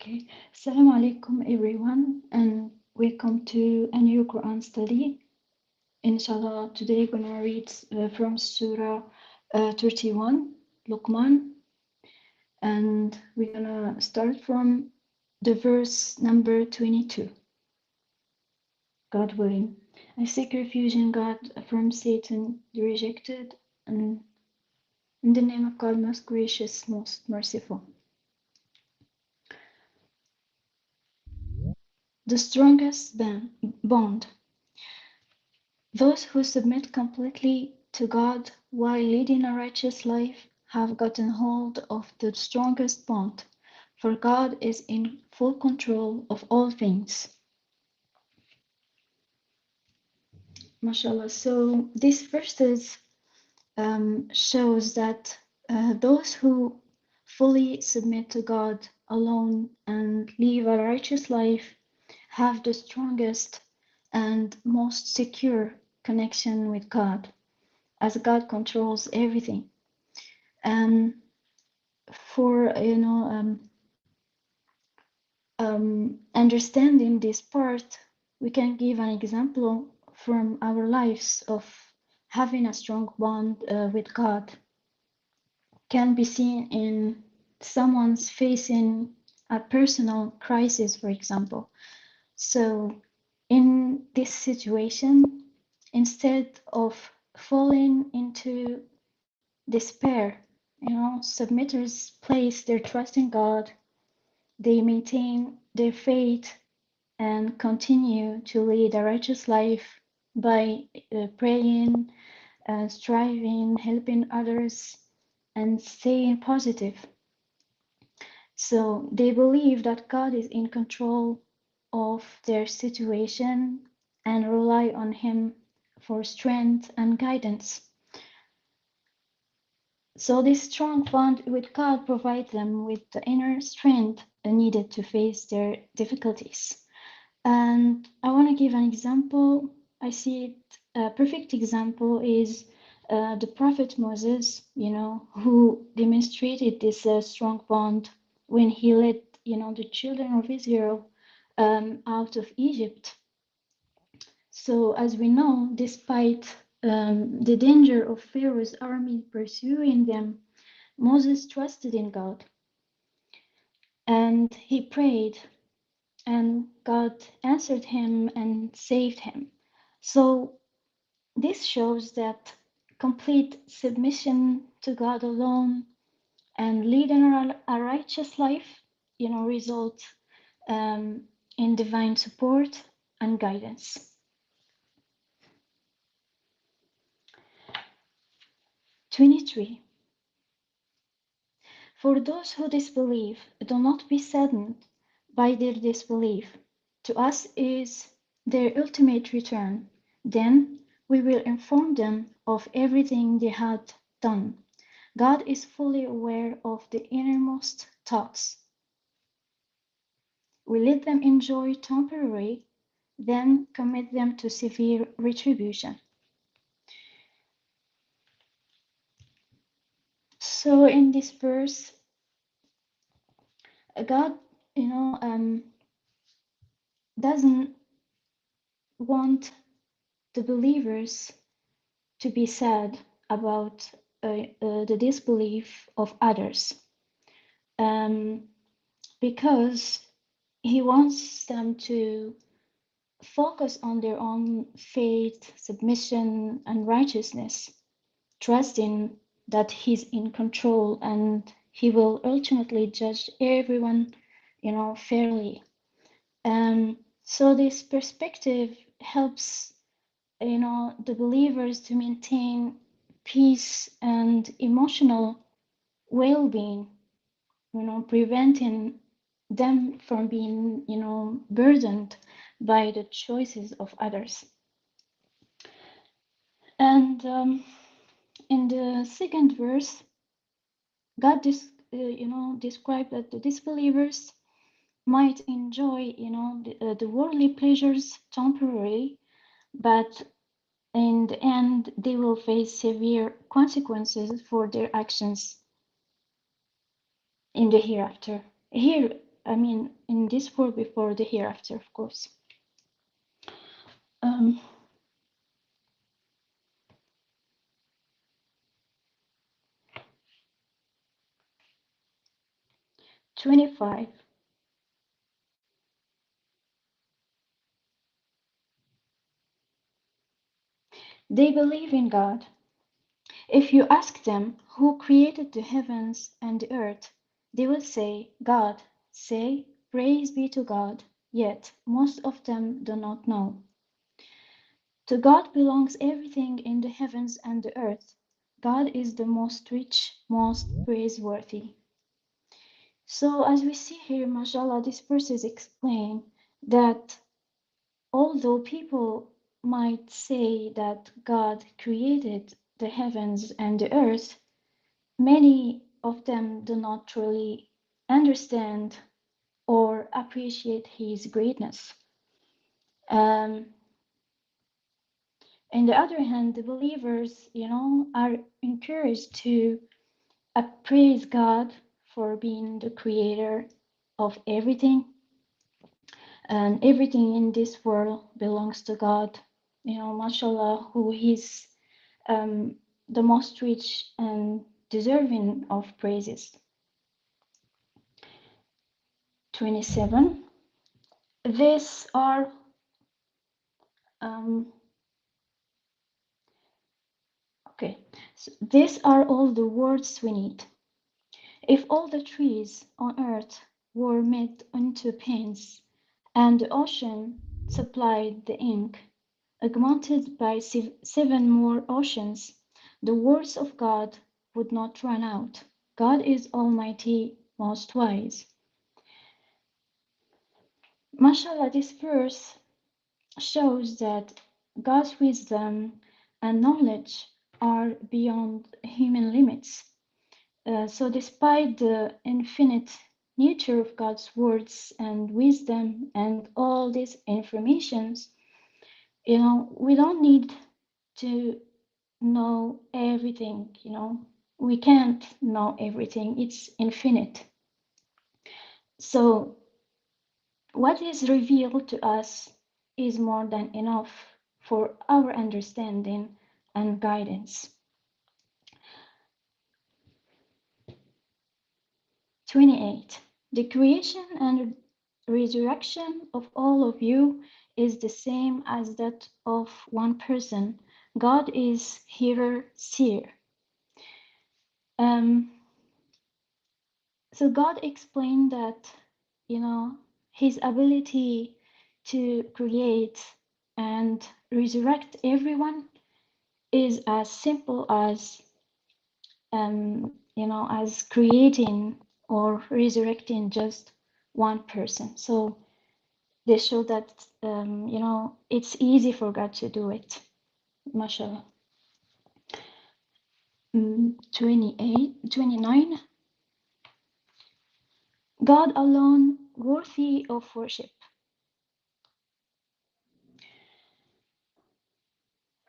Okay, Assalamu alaikum everyone, and welcome to a new Quran study. Inshallah, today we're gonna read from Surah 31, Luqman, and we're gonna start from the verse number 22. God willing. I seek refuge in God from Satan, the rejected, and in the name of God, most gracious, most merciful. The strongest bond. Those who submit completely to God while leading a righteous life have gotten hold of the strongest bond, for God is in full control of all things. MashaAllah. So these verses shows that those who fully submit to God alone and live a righteous life have the strongest and most secure connection with God, as God controls everything. And for understanding this part, we can give an example from our lives of having a strong bond with God. Can be seen in someone's facing a personal crisis, for example. So, in this situation, instead of falling into despair, submitters place their trust in God, they maintain their faith and continue to lead a righteous life by praying, striving, helping others, and staying positive. So they believe that God is in control of their situation and rely on Him for strength and guidance. So this strong bond with God provides them with the inner strength needed to face their difficulties. And I want to give an example. I see it, a perfect example is the prophet Moses, who demonstrated this strong bond when he led, the children of Israel out of Egypt. So as we know, despite the danger of Pharaoh's army pursuing them, Moses trusted in God and he prayed, and God answered him and saved him. So this shows that complete submission to God alone and leading a righteous life, result in divine support and guidance. 23. For those who disbelieve, do not be saddened by their disbelief. To us is their ultimate return. Then we will inform them of everything they had done. God is fully aware of the innermost thoughts. We let them enjoy temporary, then commit them to severe retribution. So in this verse, God, doesn't want the believers to be sad about the disbelief of others, because He wants them to focus on their own faith, submission, and righteousness, trusting that He's in control and He will ultimately judge everyone, fairly. So this perspective helps, the believers to maintain peace and emotional well-being, preventing them from being, burdened by the choices of others. And in the second verse, God described that the disbelievers might enjoy, the worldly pleasures temporarily, but in the end, they will face severe consequences for their actions in the hereafter. Here, I mean, in this world before the hereafter, of course. 25. They believe in God. If you ask them who created the heavens and the earth, they will say, God. Say, praise be to God. Yet most of them do not know. To God belongs everything in the heavens and the earth. God is the most rich, most praiseworthy. So as we see here, mashallah, these verses explain that although people might say that God created the heavens and the earth, many of them do not truly understand or appreciate his greatness. On the other hand, the believers, are encouraged to praise God for being the creator of everything, and everything in this world belongs to God. Mashallah, who is the most rich and deserving of praises. 27. These are okay. So these are all the words we need. If all the trees on earth were made into pens, and the ocean supplied the ink, augmented by 7 more oceans, the words of God would not run out. God is Almighty, most wise. MashaAllah, this verse shows that God's wisdom and knowledge are beyond human limits. So despite the infinite nature of God's words and wisdom and all these informations, we don't need to know everything, we can't know everything, it's infinite. So what is revealed to us is more than enough for our understanding and guidance. 28. The creation and resurrection of all of you is the same as that of one person. God is hearer, seer. So God explained that, his ability to create and resurrect everyone is as simple as creating or resurrecting just one person. So they show that, it's easy for God to do it. MashaAllah. 29. God alone worthy of worship.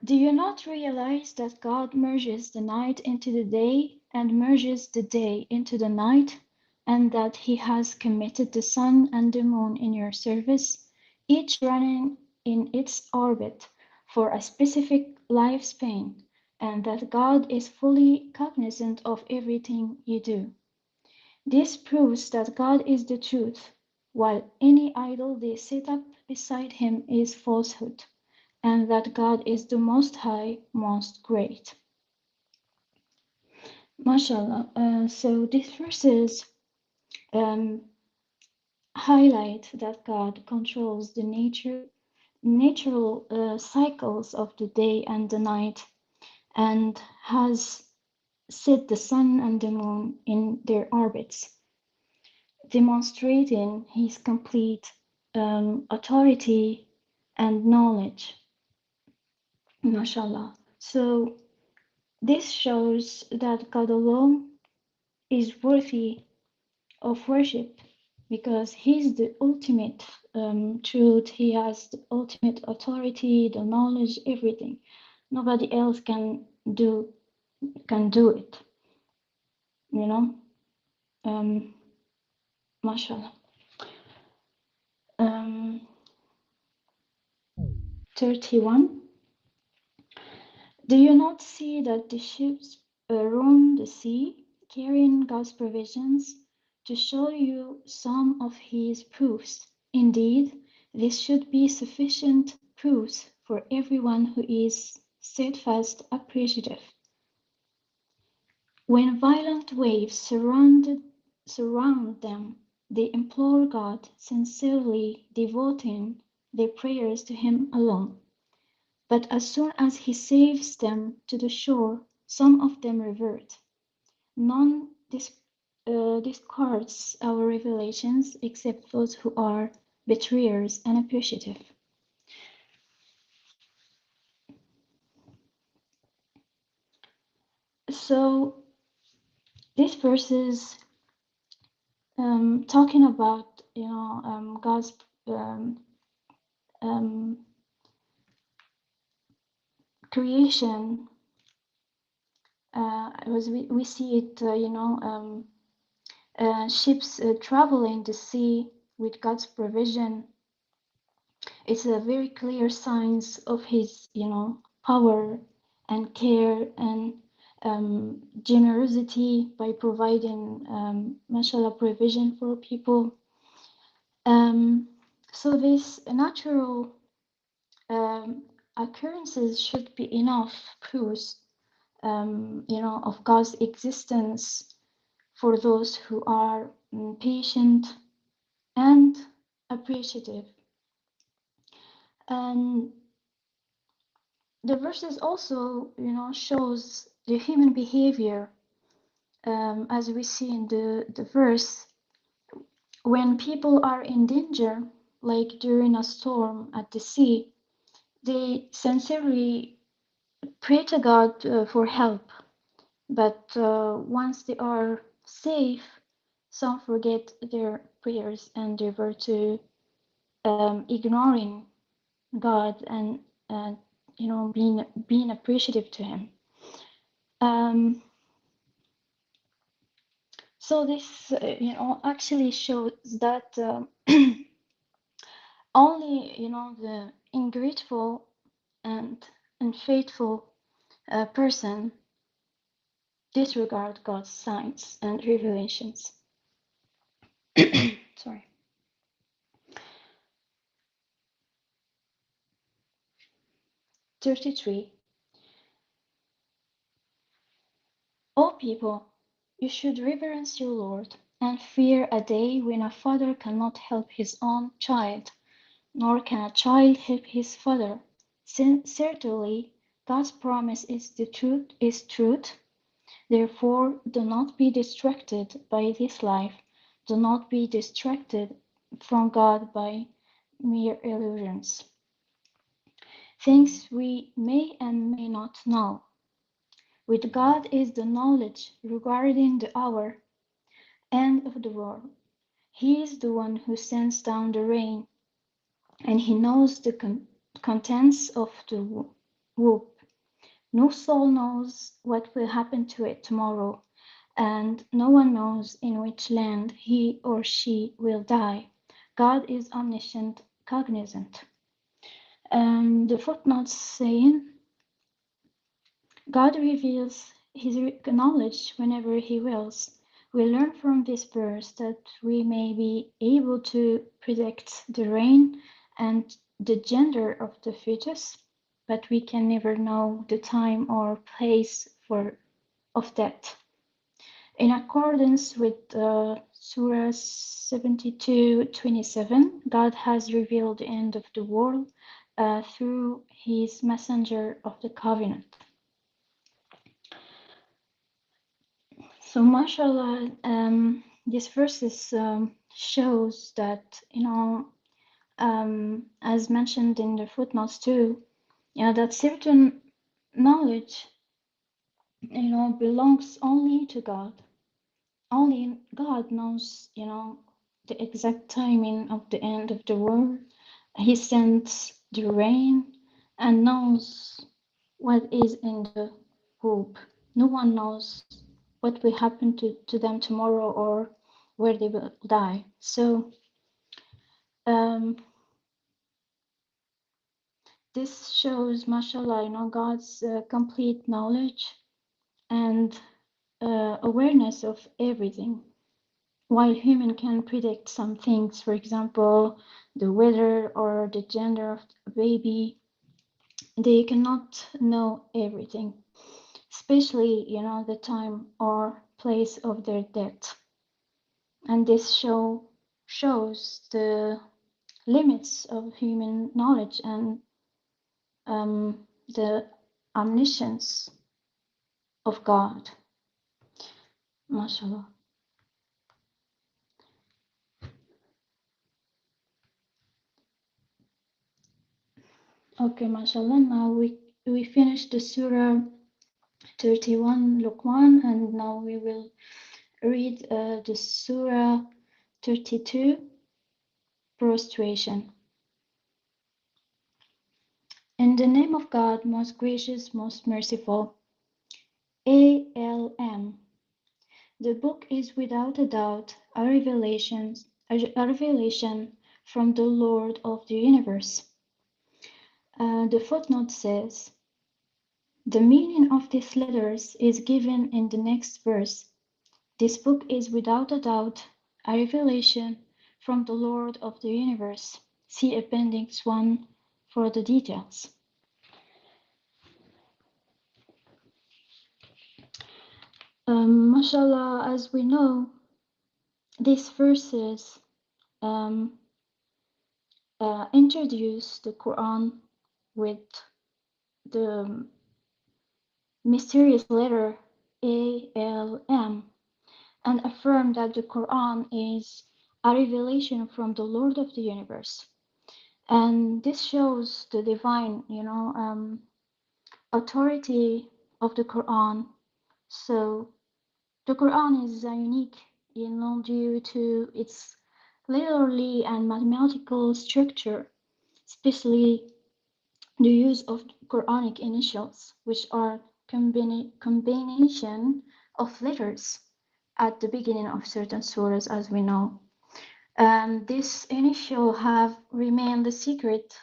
Do you not realize that God merges the night into the day and merges the day into the night, and that He has committed the sun and the moon in your service, each running in its orbit for a specific lifespan, and that God is fully cognizant of everything you do? This proves that God is the truth, while any idol they set up beside Him is falsehood, and that God is the Most High, Most Great. MashaAllah. So these verses highlight that God controls the natural cycles of the day and the night, and has set the sun and the moon in their orbits, demonstrating His complete authority and knowledge. MashaAllah. So this shows that God alone is worthy of worship because He's the ultimate truth. He has the ultimate authority, the knowledge, everything. Nobody else can do it. MashaAllah. 31. Do you not see that the ships roam the sea, carrying God's provisions, to show you some of his proofs? Indeed, this should be sufficient proofs for everyone who is steadfast appreciative. When violent waves surround them, they implore God, sincerely devoting their prayers to him alone. But as soon as he saves them to the shore, some of them revert. None discards our revelations except those who are betrayers and appreciative. So this verse is talking about God's creation. As we see it, ships traveling the sea with God's provision. It's a very clear signs of his, power and care and generosity by providing, mashallah, provision for people. So these natural occurrences should be enough proofs, of God's existence for those who are patient and appreciative. And the verses also, shows the human behavior, as we see in the verse, when people are in danger, like during a storm at the sea, they sincerely pray to God for help. But once they are safe, some forget their prayers and revert to ignoring God and being appreciative to Him. So this actually shows that only the ungrateful and unfaithful person disregard God's signs and revelations. Sorry. 33. O people, you should reverence your Lord and fear a day when a father cannot help his own child, nor can a child help his father. Certainly, God's promise is truth. Therefore, do not be distracted by this life. Do not be distracted from God by mere illusions. Things we may and may not know. With God is the knowledge regarding the hour, end of the world. He is the one who sends down the rain, and he knows the contents of the womb. No soul knows what will happen to it tomorrow, and no one knows in which land he or she will die. God is omniscient, cognizant. The footnotes saying, God reveals his knowledge whenever he wills. We learn from this verse that we may be able to predict the rain and the gender of the fetus, but we can never know the time or place of death. In accordance with Surah 72:27, God has revealed the end of the world through his messenger of the covenant. So, mashallah, this verses shows that, as mentioned in the footnotes too, that certain knowledge, belongs only to God. Only God knows, the exact timing of the end of the world. He sends the rain and knows what is in the womb. No one knows what will happen to them tomorrow or where they will die. So this shows, mashallah, God's complete knowledge and awareness of everything. While human can predict some things, for example, the weather or the gender of a baby, they cannot know everything, especially, the time or place of their death. And this shows the limits of human knowledge and the omniscience of God. MashaAllah. Okay, MashaAllah. Now we finished the Surah 31, Luqman, and now we will read the Surah 32, Prostration. In the name of God, most gracious, most merciful. ALM. The book is without a doubt a revelation from the Lord of the universe. The footnote says, the meaning of these letters is given in the next verse. This book is without a doubt a revelation from the Lord of the universe. See Appendix 1 for the details. Mashallah, as we know, these verses introduce the Quran with the mysterious letter ALM and affirm that the Quran is a revelation from the Lord of the universe. And this shows the divine, authority of the Quran. So the Quran is unique, due to its literary and mathematical structure, especially the use of Quranic initials, which are combination of letters at the beginning of certain surahs, as we know. This initial have remained a secret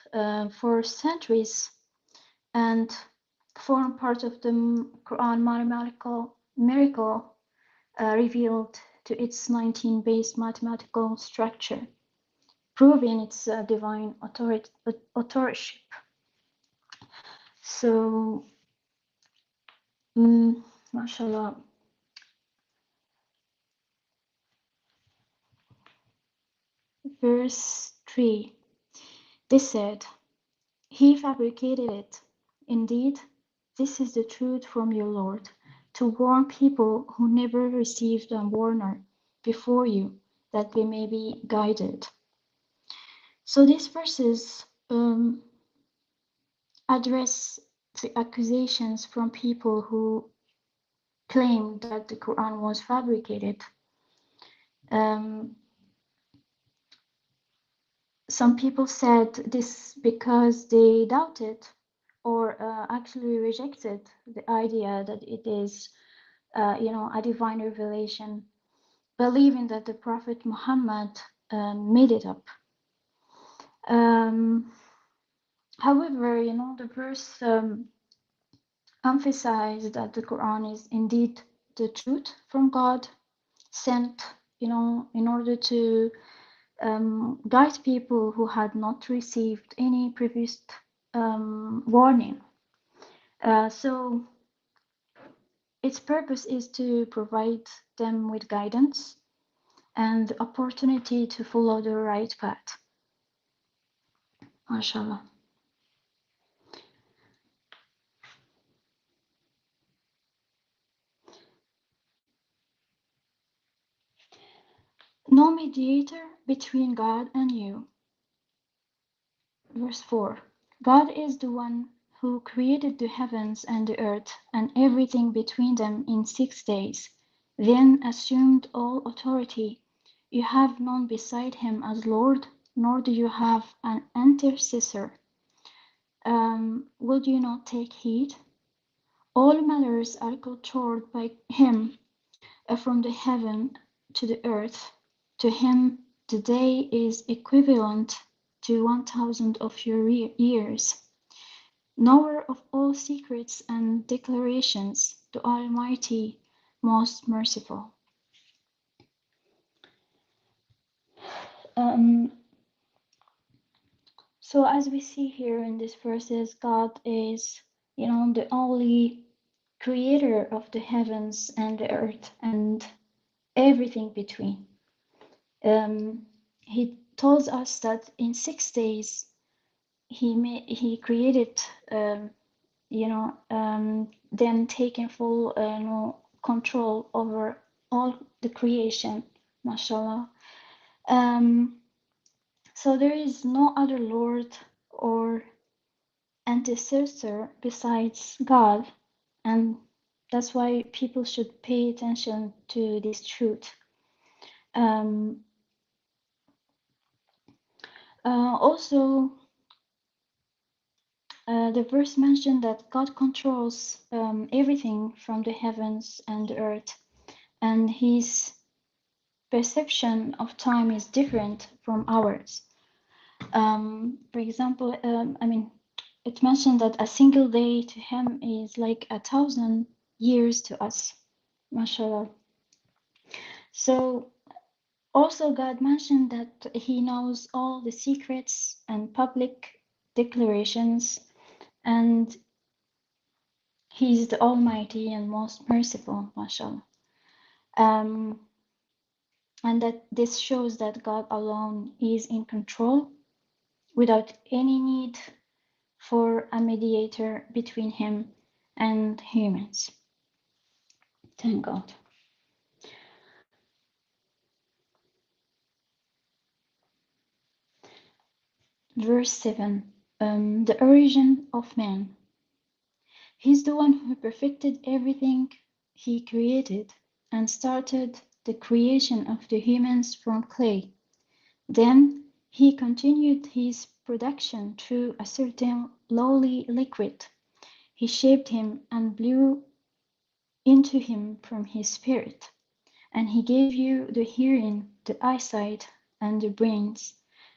for centuries and form part of the Quran mathematical miracle revealed to its 19-based mathematical structure, proving its divine authorship. So, mashallah. Verse 3. They said, He fabricated it. Indeed, this is the truth from your Lord, to warn people who never received a warner before you, that they may be guided. So these verses address the accusations from people who claim that the Quran was fabricated. Some people said this because they doubted or actually rejected the idea that it is, a divine revelation, believing that the Prophet Muhammad made it up. However, the verse emphasized that the Quran is indeed the truth from God, sent, in order to guide people who had not received any previous warning. So its purpose is to provide them with guidance and the opportunity to follow the right path. MashaAllah. No mediator between God and you. Verse 4. God is the one who created the heavens and the earth and everything between them in 6 days, then assumed all authority. You have none beside him as Lord, nor do you have an intercessor. Will you not take heed? All matters are controlled by him, from the heaven to the earth. To him the day is equivalent to 1,000 of your years. knower of all secrets and declarations, the Almighty, most merciful. Um, so as we see here in these verses, God is, the only creator of the heavens and the earth and everything between. He tells us that in 6 days he created, then taking full control over all the creation, mashallah. So there is no other Lord or antecessor besides God, and that's why people should pay attention to this truth. Um, also, the verse mentioned that God controls everything from the heavens and the earth, and his perception of time is different from ours. For example, it mentioned that a single day to him is like 1,000 years to us, mashallah. So also God mentioned that he knows all the secrets and public declarations, and he's the Almighty and most merciful, mashallah. Um, and that this shows that God alone is in control without any need for a mediator between him and humans. Thank God. Verse 7, the origin of man. He's the one who perfected everything he created and started the creation of the humans from clay. Then he continued his production through a certain lowly liquid. He shaped him and blew into him from his spirit, and he gave you the hearing, the eyesight, and the brains.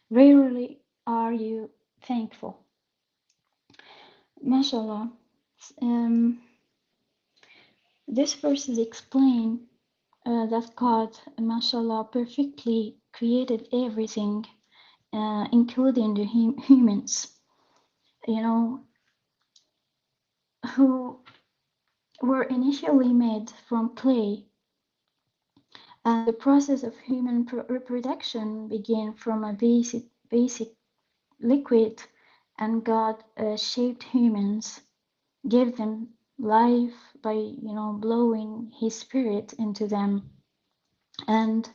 Rarely are you thankful. MashaAllah. Um, this verses explain that God, MashaAllah, perfectly created everything, including the humans, who were initially made from clay, and the process of human reproduction began from a basic liquid, and God shaped humans, gave them life by blowing His Spirit into them, and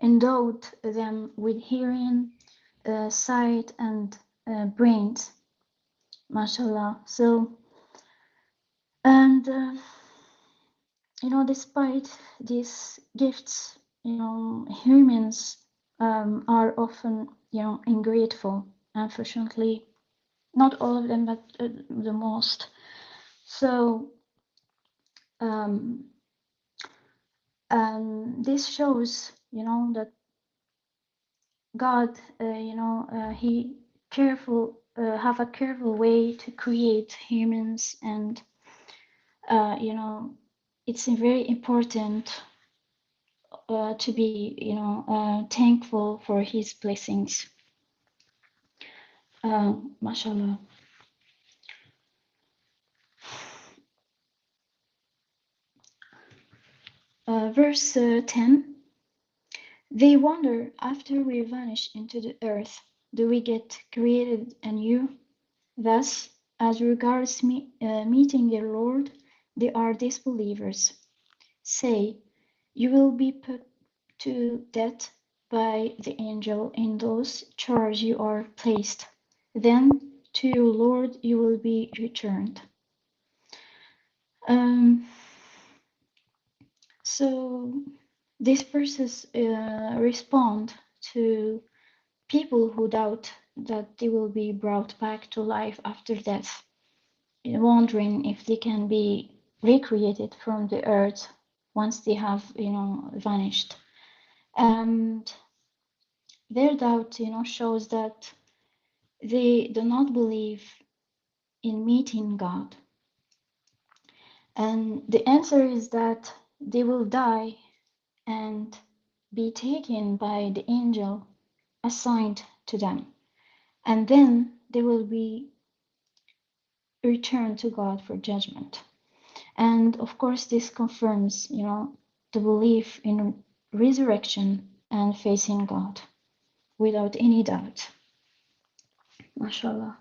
endowed them with hearing, sight, and brains, mashallah. So, and despite these gifts, humans are often ungrateful, unfortunately. Not all of them, but the most. So this shows, that God, He have a careful way to create humans, and it's very important to be, thankful for His blessings. Mashallah. Verse 10. They wonder, after we vanish into the earth, do we get created anew? Thus, as regards meeting their Lord, they are disbelievers. Say, you will be put to death by the angel in those charge you are placed. Then to your Lord you will be returned. So these verses respond to people who doubt that they will be brought back to life after death, wondering if they can be recreated from the earth once they have, vanished. And their doubt, shows that they do not believe in meeting God? And the answer is that they will die and be taken by the angel assigned to them. And then they will be returned to God for judgment. And of course, this confirms, the belief in resurrection and facing God without any doubt. MashaAllah.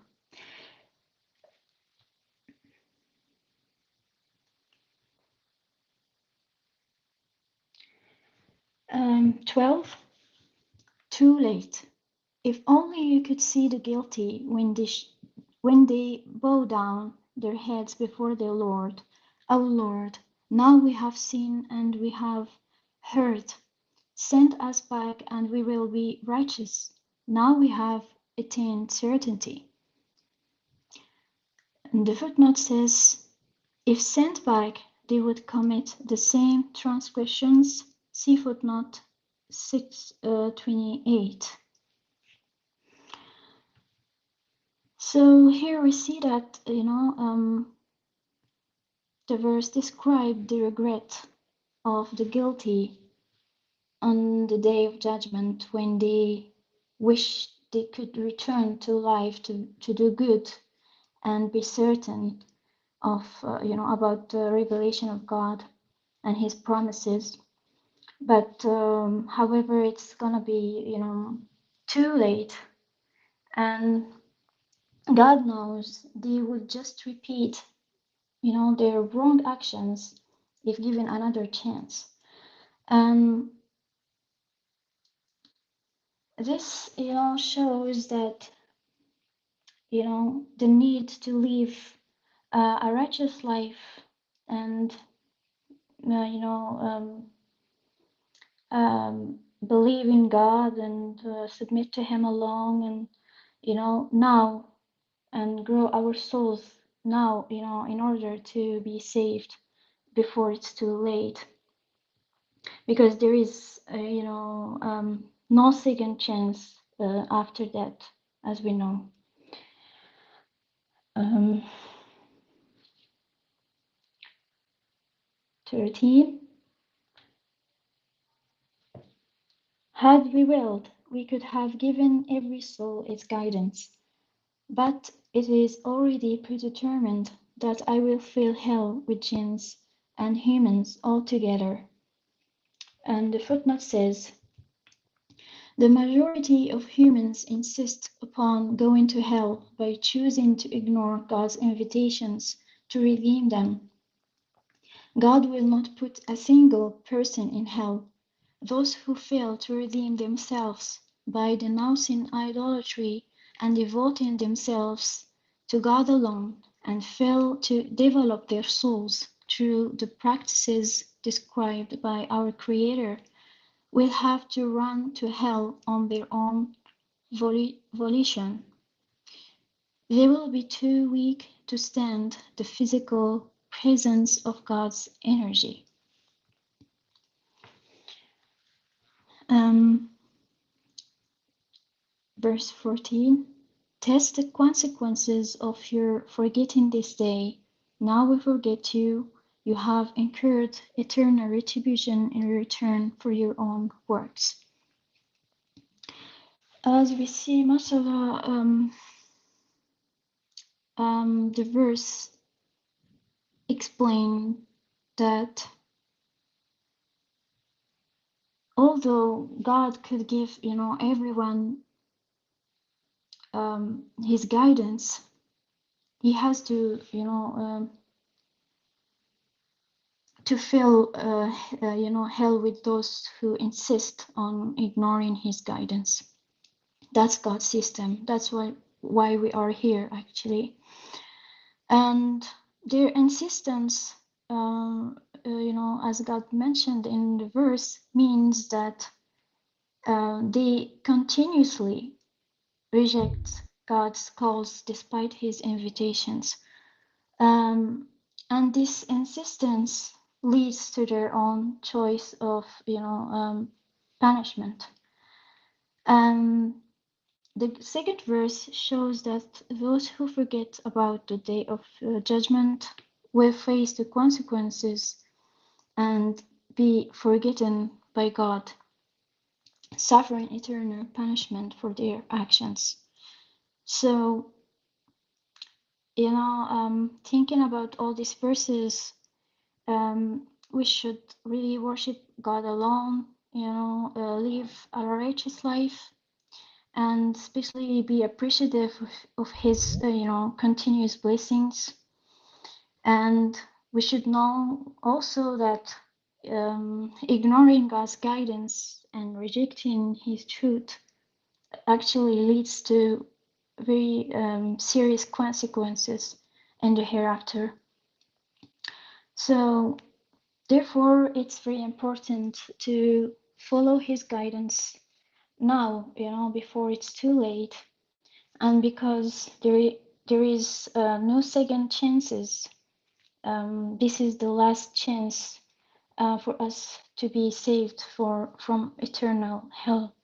12. Too late. If only you could see the guilty when they bow down their heads before their Lord. Our Lord, now we have seen and we have heard. Send us back and we will be righteous. Now we have attained certainty. And the footnote says, if sent back, they would commit the same transgressions. See footnote 628. So here we see that, the verse describes the regret of the guilty on the day of judgment when they wish they could return to life to do good and be certain of, about the revelation of God and his promises. But however, it's gonna be, too late. And God knows they would just repeat, their wrong actions if given another chance. And this, shows that, the need to live a righteous life and, believe in God and submit to Him alone, and now, and grow our souls now, in order to be saved before it's too late, because there is, no second chance after that, as we know. 13. Had we willed, we could have given every soul its guidance, but it is already predetermined that I will fill hell with jinns and humans altogether. And the footnote says, the majority of humans insist upon going to hell by choosing to ignore God's invitations to redeem them. God will not put a single person in hell. Those who fail to redeem themselves by denouncing idolatry and devoting themselves to God alone, and fail to develop their souls through the practices described by our Creator, will have to run to hell on their own volition. They will be too weak to stand the physical presence of God's energy. Verse 14. Test the consequences of your forgetting this day. Now we forget you. You have incurred eternal retribution in return for your own works. As we see, mashallah, the verse explain that although God could give, everyone his guidance, he has to, to fill, hell with those who insist on ignoring his guidance. That's God's system. That's why we are here, actually. And their insistence, as God mentioned in the verse, means that they continuously reject God's calls despite his invitations. And this insistence leads to their own choice of, punishment. The second verse shows that those who forget about the day of judgment will face the consequences and be forgotten by God, suffering eternal punishment for their actions. So, thinking about all these verses, we should really worship God alone, live a righteous life, and especially be appreciative of His, continuous blessings. And we should know also that ignoring God's guidance and rejecting His truth actually leads to very serious consequences in the hereafter. So, therefore, it's very important to follow His guidance now, before it's too late, and because there is no second chances. This is the last chance for us to be saved from eternal hell.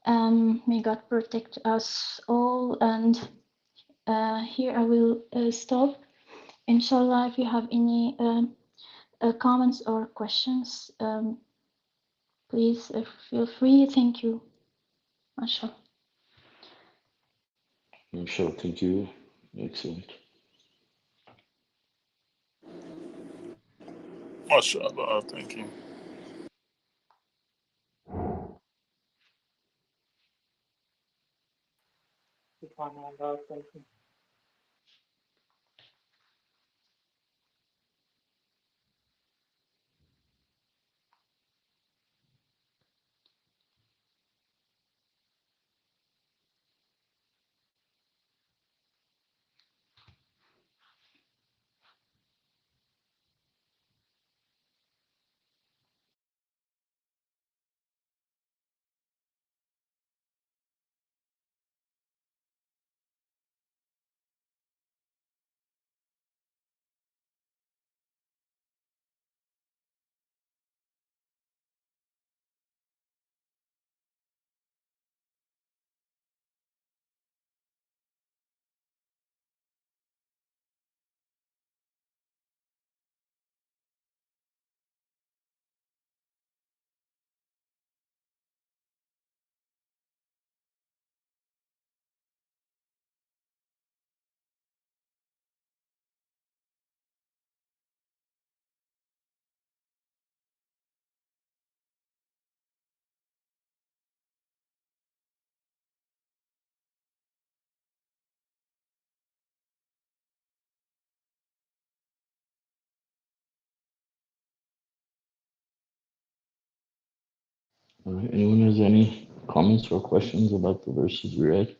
May God protect us all. And here I will stop. Inshallah, if you have any comments or questions, please feel free. Thank you. MashaAllah. Sure, thank you. Excellent. MashaAllah, thank you. Subhanallah, thank you. All right, anyone has any comments or questions about the verses we read?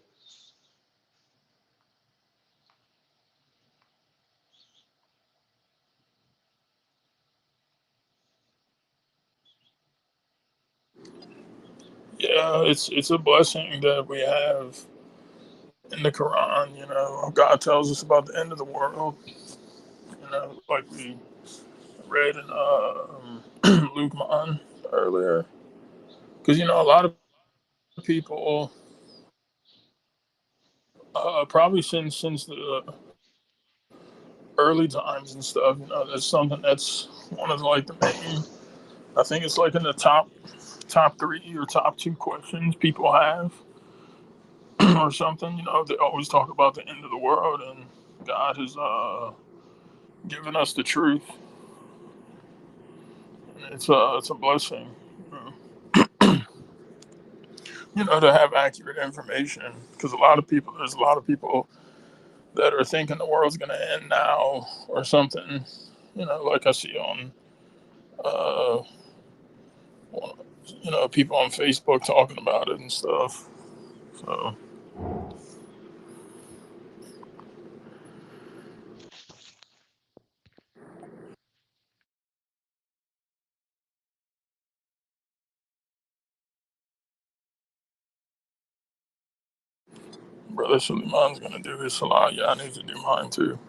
Yeah, it's a blessing that we have in the Quran. God tells us about the end of the world. Like we read in Luke 1 earlier. Because a lot of people, probably since the early times and stuff, that's something that's one of like the main. I think it's like in the top three or top two questions people have or something. They always talk about the end of the world, and God has given us the truth. And it's a blessing, to have accurate information, because there's a lot of people that are thinking the world's going to end now or something. Like I see on, uh, people on Facebook talking about it and stuff. So, Brother Suleiman's going to do his salah. Yeah, I need to do mine too.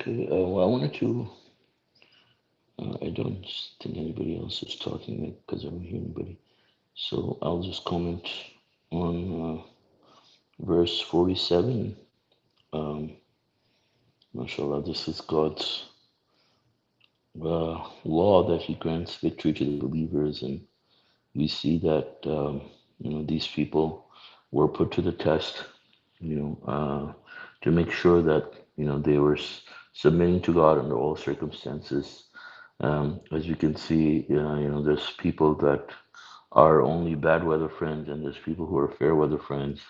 Okay, well, I wanted to. I don't think anybody else is talking because I don't hear anybody. So I'll just comment on verse 47. Um, mashallah, this is God's law that He grants victory to the believers, and we see that these people were put to the test, to make sure that they were submitting to God under all circumstances. As you can see, there's people that are only bad weather friends, and there's people who are fair weather friends.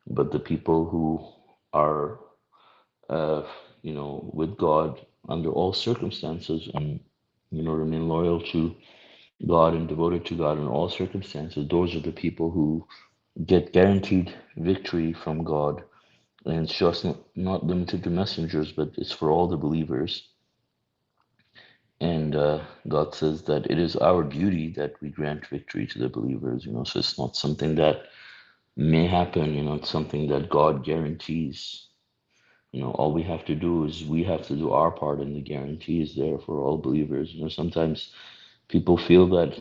But the people who are, uh, with God under all circumstances, and remain loyal to God and devoted to God in all circumstances, those are the people who get guaranteed victory from God. And it's just not limited to messengers, but it's for all the believers. And God says that it is our duty that we grant victory to the believers, so it's not something that may happen, it's something that God guarantees. All we have to do is we have to do our part, and the guarantee is there for all believers. Sometimes people feel that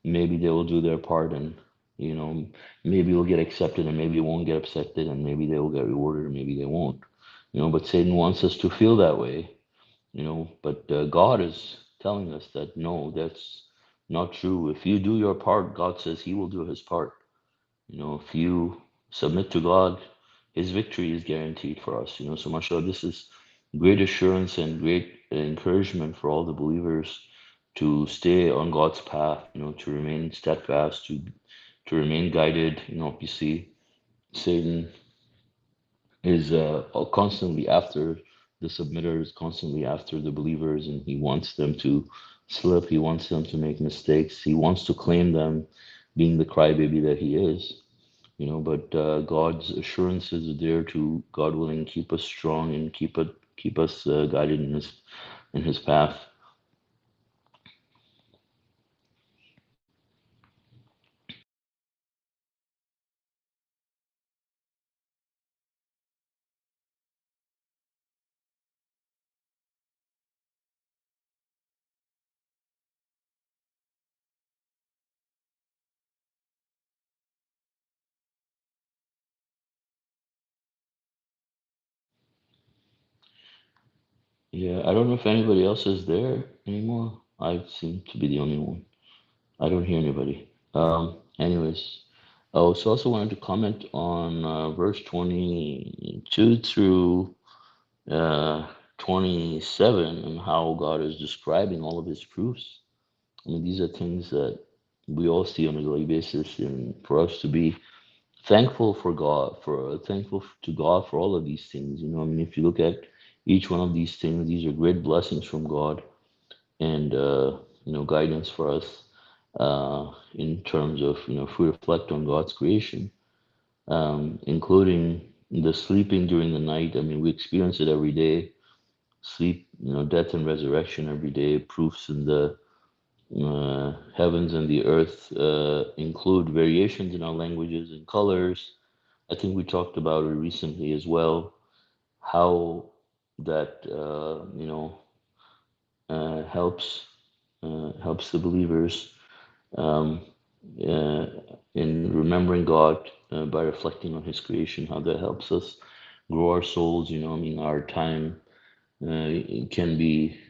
maybe they will do their part, and you know maybe it will get accepted, and maybe it won't get accepted, and maybe they will get rewarded, or maybe they won't. But Satan wants us to feel that way. But God is telling us that no, that's not true. If you do your part, God says He will do His part. If you submit to God, His victory is guaranteed for us. So mashallah, this is great assurance and great encouragement for all the believers to stay on God's path, to remain steadfast, to remain guided. You see, Satan is constantly after the submitters, constantly after the believers, and he wants them to slip. He wants them to make mistakes. He wants to claim them being the crybaby that he is. But God's assurances are there to, God willing, keep us strong and keep us guided in His path. Yeah, I don't know if anybody else is there anymore. I seem to be the only one. I don't hear anybody. Anyways, I also wanted to comment on verse 22 through uh, 27, and how God is describing all of His proofs. I mean, these are things that we all see on a daily basis, and for us to be thankful for God, for thankful to God for all of these things. I mean, if you look at each one of these things, these are great blessings from God, and guidance for us in terms of if we reflect on God's creation, including the sleeping during the night. I mean, we experience it every day. Sleep, death and resurrection every day. Proofs in the heavens and the earth include variations in our languages and colors. I think we talked about it recently as well, how that helps the believers um, uh, in remembering God by reflecting on His creation. How that helps us grow our souls. I mean, our time can be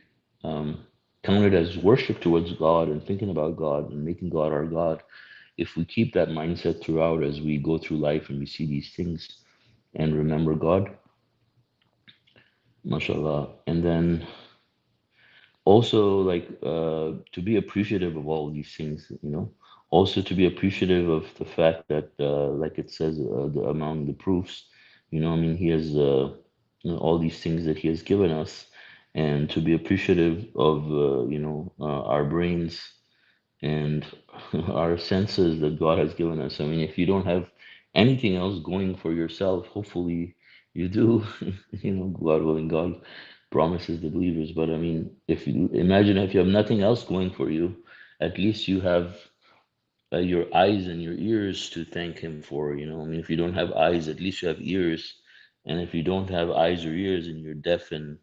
um, counted as worship towards God and thinking about God and making God our God. If we keep that mindset throughout as we go through life and we see these things and remember God, mashallah. And then also, like, to be appreciative of all these things, also to be appreciative of the fact that like it says, among the proofs, I mean, He has all these things that He has given us, and to be appreciative of our brains and our senses that God has given us. I mean, if you don't have anything else going for yourself, hopefully you do. God willing, God promises the believers. But I mean, if you imagine, if you have nothing else going for you, at least you have your eyes and your ears to thank Him for. I mean, if you don't have eyes, at least you have ears. And if you don't have eyes or ears and you're deaf and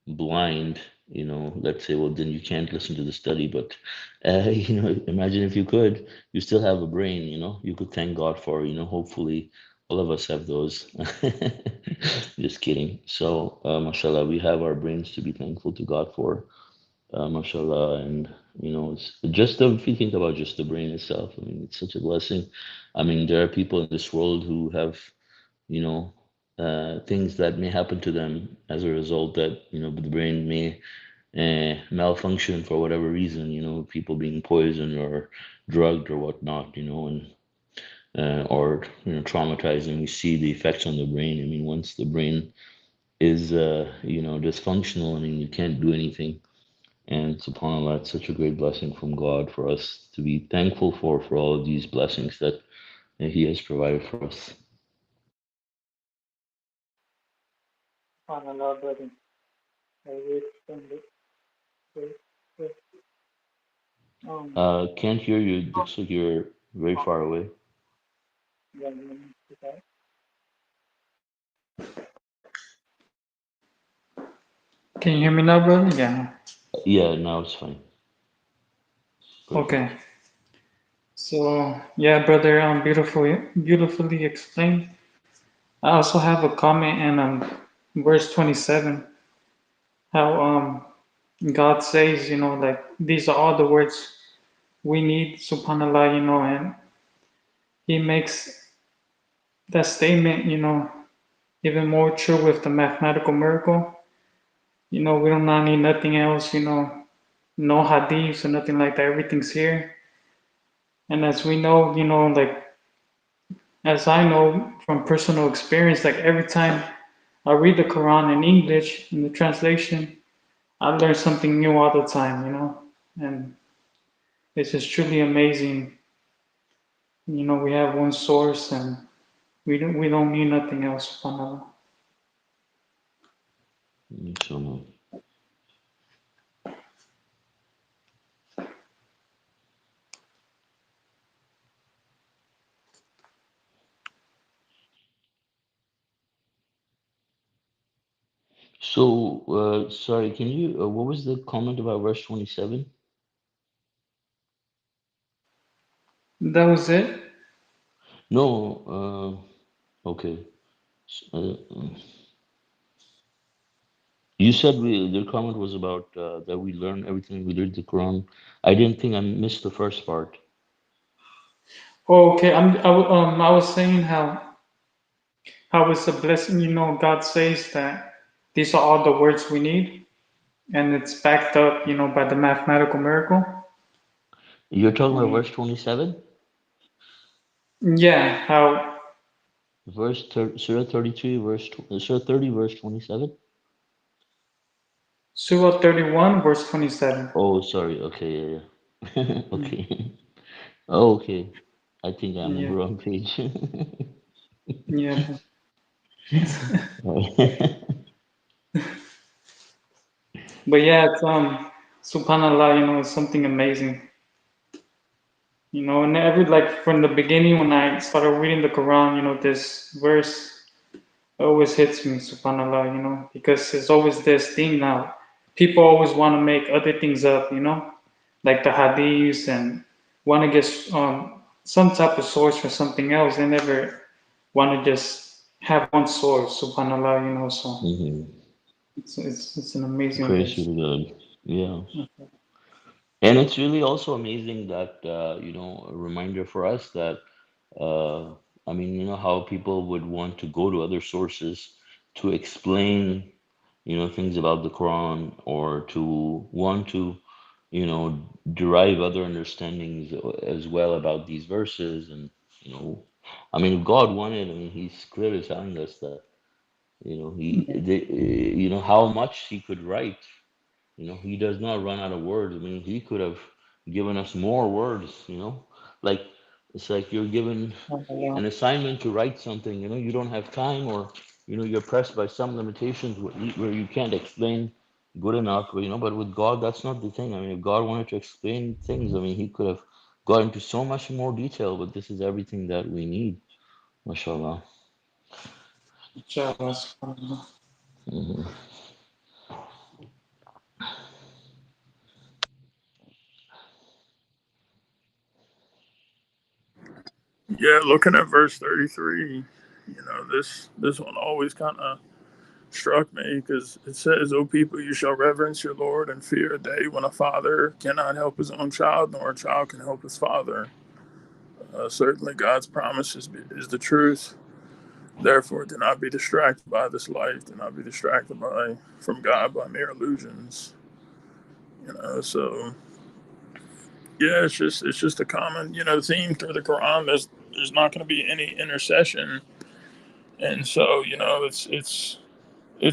blind, let's say, well, then you can't listen to the study. But, imagine if you could, you still have a brain, you could thank God for, hopefully all of us have those. Just kidding. So, mashallah, we have our brains to be thankful to God for, mashallah. And, it's just if you think about just the brain itself, I mean, it's such a blessing. I mean, there are people in this world who have, you know, things that may happen to them as a result that, the brain may malfunction for whatever reason, people being poisoned or drugged or whatnot, and or traumatizing. We see the effects on the brain. I mean, once the brain is dysfunctional, I mean, you can't do anything. And subhanAllah, it's such a great blessing from God for us to be thankful for all of these blessings that He has provided for us. SubhanAllah, brother. I will extend it. Wait, wait. Um, Can't hear you. Looks like you're very far away. yeah, let me see that. Can you hear me now, brother? Yeah. Yeah, now it's fine. Okay. Perfect. So yeah, brother, beautifully explained. I also have a comment in verse 27, how God says, like these are all the words we need, subhanallah, and He makes that statement, even more true with the mathematical miracle. We do not need nothing else, no hadiths or nothing like that. Everything's here. And as we know, like as I know from personal experience, like every time I read the Quran in English in the translation, I learn something new all the time, and it's just truly amazing. We have one source and we don't need nothing else, subhanAllah. Inshallah. So, sorry, can you, what was the comment about verse 27? That was it. No, okay. You said the comment was about that we learn everything we read the Quran. I didn't think I missed the first part. Oh, okay. I was saying how it's a blessing. God says that these are all the words we need, and it's backed up, by the mathematical miracle. You're talking about Um, verse 27? yeah, how Surah 33, Surah 30, verse 27? Surah 31, verse 27. Oh, sorry. Okay, yeah, yeah. Mm, Okay. Oh, okay. I think I'm on the yeah, wrong page. yeah. But yeah, it's subhanallah, it's something amazing. And every like from the beginning when I started reading the Quran, this verse always hits me, subhanallah, because it's always this thing now. People always want to make other things up, like the hadiths and want to get some type of source for something else. They never want to just have one source, subhanallah, so Hmm. it's an amazing Praise be verse. to God. Yeah. And it's really also amazing that, a reminder for us that, uh, I mean, how people would want to go to other sources to explain, things about the Quran or to want to, derive other understandings as well about these verses. And, you know, I mean, if God wanted, I mean, He's clearly telling us that, how much He could write. He does not run out of words. I mean, he could have given us more words, like it's like you're given SubhanAllah. an assignment to write something, you don't have time, or, you're pressed by some limitations where you can't explain good enough, but with God, that's not the thing. I mean, if God wanted to explain things, I mean, he could have got into so much more detail, but this is everything that we need, mashallah. Inshallah, subhanAllah. Hmm. Yeah, looking at verse 33, this one always kind of struck me because it says, "O people, you shall reverence your Lord and fear a day when a father cannot help his own child, nor a child can help his father." Certainly, God's promise is the truth. Therefore, do not be distracted by this life. Do not be distracted from God by mere illusions. So yeah, it's just a common theme through the Quran. There's not going to be any intercession, and so it's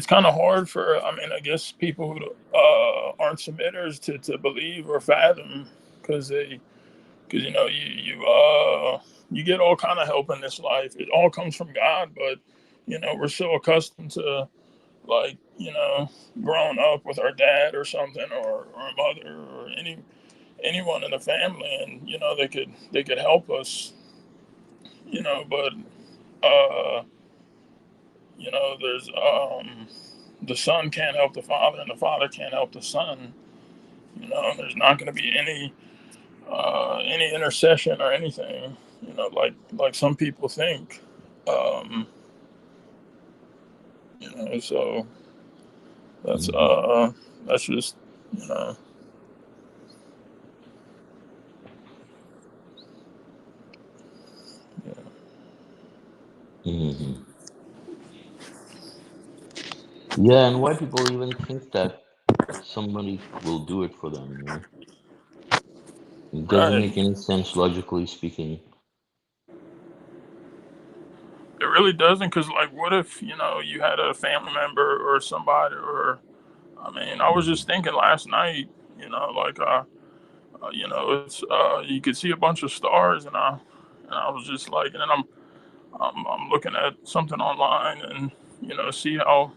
kind of hard for, I mean, I guess people who aren't submitters to believe or fathom, because you get all kind of help in this life. It all comes from God, but we're so accustomed to, like, growing up with our dad or something, or our mother, or anyone in the family, and they could help us, but uh there's the son can't help the father, and the father can't help the son. There's not going to be any intercession or anything, like some people think. um so that's Hmm. that's just you know yeah. Hmm. Yeah, and why people even think that somebody will do it for them, you know? It doesn't Right. make any sense logically speaking. It really doesn't, because, like, what if you had a family member or somebody, or, I mean, I was just Hmm. thinking last night, like, it's you could see a bunch of stars, and I was just like, and then I'm looking at something online, and see how,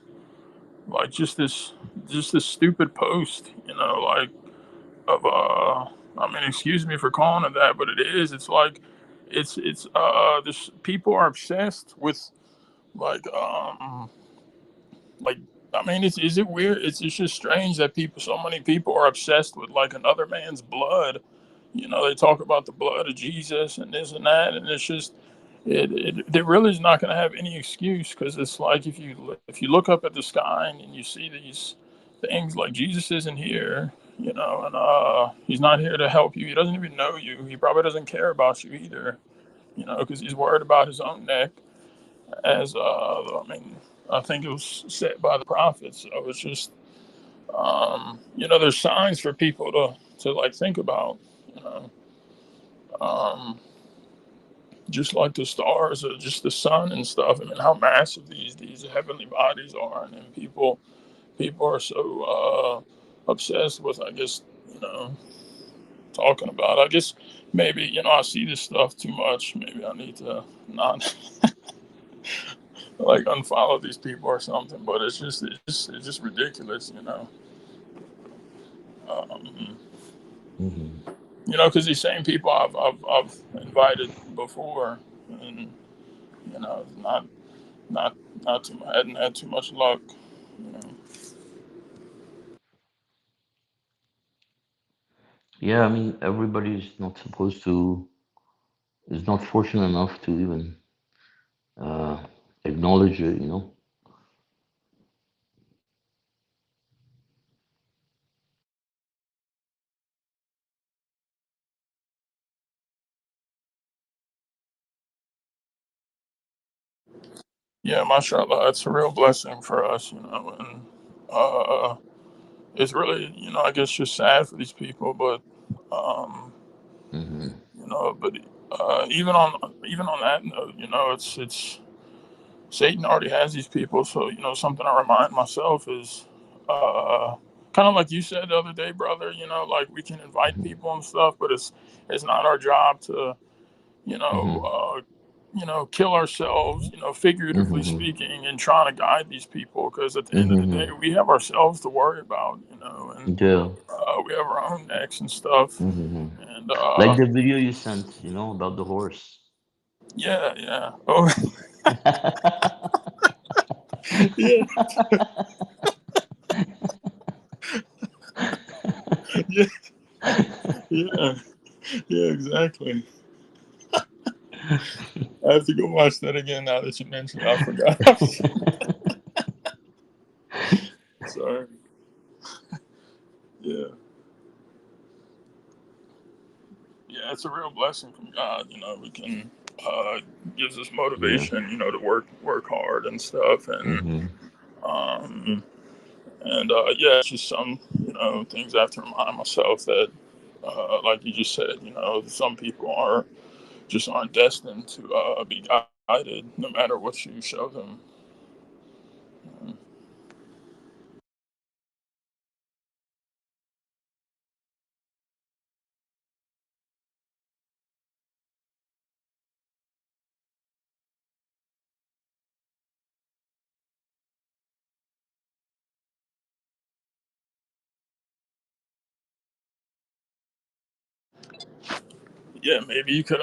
like, just this stupid post, like, of I mean, excuse me for calling it that, but it is. It's like, this people are obsessed with, like, like, I mean, is it weird? It's just strange that so many people are obsessed with, like, another man's blood. They talk about the blood of Jesus and this and that, and it's just, it really is not going to have any excuse, because it's like, if you look up at the sky and you see these things, like, Jesus isn't here, and he's not here to help you. He doesn't even know you. He probably doesn't care about you either, because he's worried about his own neck, as I mean, I think it was said by the prophets. So it's just, there's signs for people to like think about, you know, um, just like the stars or just the sun and stuff. I mean, how massive these heavenly bodies are, and then people are so obsessed with, I guess, talking about. I guess maybe I see this stuff too much. Maybe I need to not like unfollow these people or something. But it's just ridiculous. Um, Hmm. because these same people I've invited before, and not not not too hadn't had too much luck. You know. Yeah, I mean, everybody's not supposed to, is not fortunate enough to even uh, acknowledge it, you know? Yeah, mashallah, it's a real blessing for us, and uh, it's really, I guess, just sad for these people, but um, Hmm. but even on that note, it's Satan already has these people. So something I remind myself is, uh, kind of like you said the other day, brother. Like, we can invite Hmm. people and stuff, but it's not our job to you know Hmm. uh, kill ourselves, figuratively Hmm. speaking, and trying to guide these people, because at the end of the day, Hmm. we have ourselves to worry about, and Yeah. we have our own necks and stuff, Hmm. and Like the video you sent, you know, about the horse. yeah, yeah. Oh, yeah, yeah, yeah, yeah, exactly. I have to go watch that again now that you mentioned it. I forgot. Sorry. Yeah. Yeah, it's a real blessing from God. We can gives us Yeah. motivation, to work hard and stuff, Mm-hmm. um, and yeah, it's just some things I have to remind myself that, like you just said, some people aren't destined to be guided, no matter what you show them. Yeah, maybe you could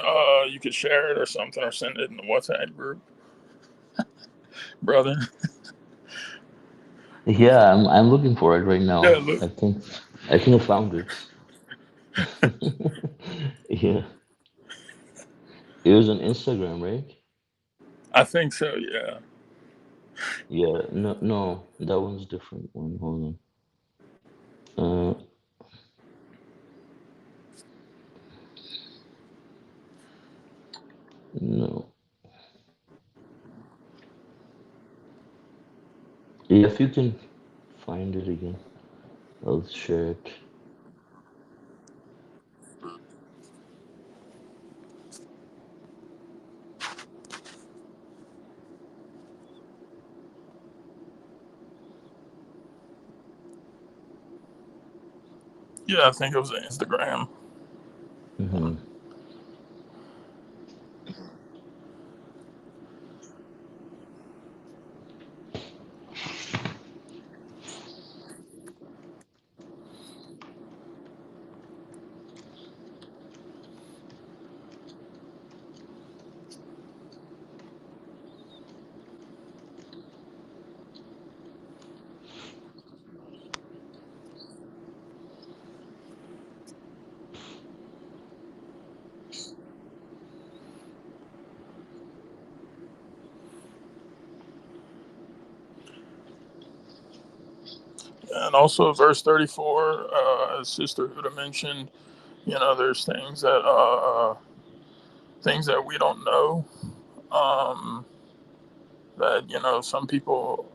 share it or something, or send it in the WhatsApp group, brother. Yeah, I'm looking for it right Yeah, now. look, I think I found it. Yeah. It was on Instagram, right? I think so. Yeah. Yeah. No, no, that one's different one. Hold on. No. Yeah, if you can find it again, I'll share it. Yeah, I think it was Instagram. Mm-hmm. And also verse 34, as Sister Huda mentioned, there's things that we don't know, um, that some people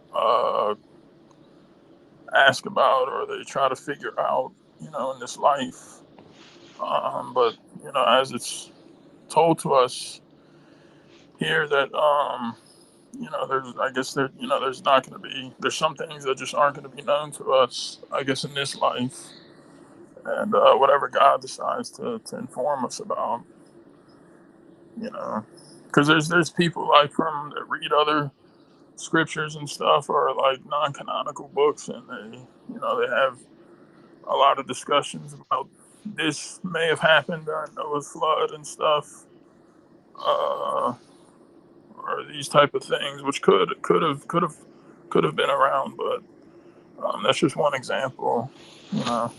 ask about or they try to figure out, in this life. But as it's told to us here that there's I guess there's not going to be there's some things that just aren't going to be known to us, I guess, in this life, and whatever God decides to inform us about, you know, because there's people like from that read other scriptures and stuff, or like non-canonical books, and they have a lot of discussions about this may have happened during Noah's flood and stuff, uh, or these type of things, which could have been around, but that's just one example, you know.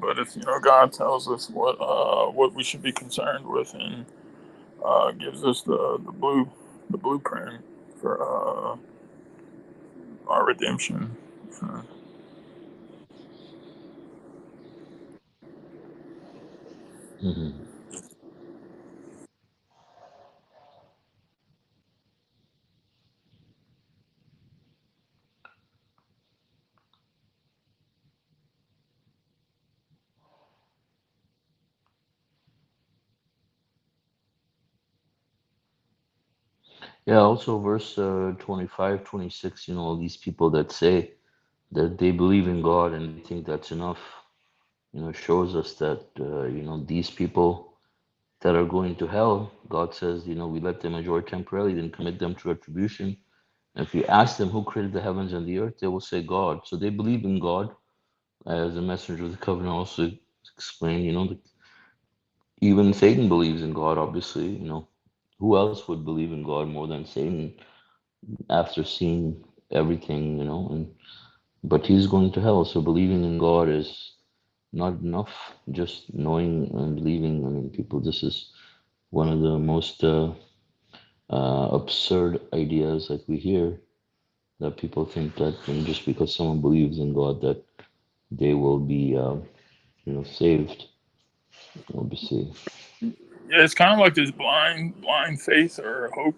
But if God tells us what we should be concerned with, and gives us the blueprint for our redemption. So, Mm-hmm. Yeah, also verse 25, 26, all these people that say that they believe in God and they think that's enough, shows us that, these people that are going to hell, God says, we let them enjoy temporarily, then commit them to retribution. And if you ask them who created the heavens and the earth, they will say God. So they believe in God, as the messenger of the covenant also explained, even Satan believes in God, obviously, who else would believe in God more than Satan after seeing everything, and but he's going to hell, so believing in God is not enough just knowing and believing. I mean, people, this is one of the most absurd ideas that we hear, that people think that, just because someone believes in God, that they will be, saved, will be saved. Yeah, it's kind of like this blind faith or hope,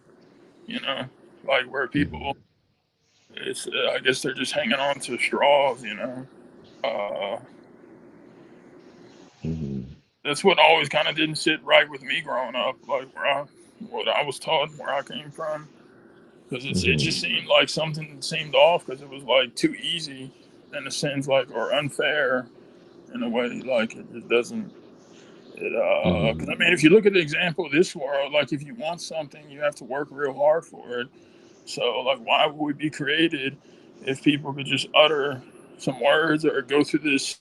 you know, like where Hmm. people, it's I guess they're just hanging on to straws, you know. Uh, Hmm. that's what always kind of didn't sit right with me growing up, like what I was taught, where I came from, because it just Hmm. seemed like something seemed off because it was like too easy in a sense, like, or unfair in a way, like it just doesn't. Because I Hmm. mean, if you look at the example of this world, like if you want something, you have to work real hard for it. So, like, why would we be created if people could just utter some words or go through this,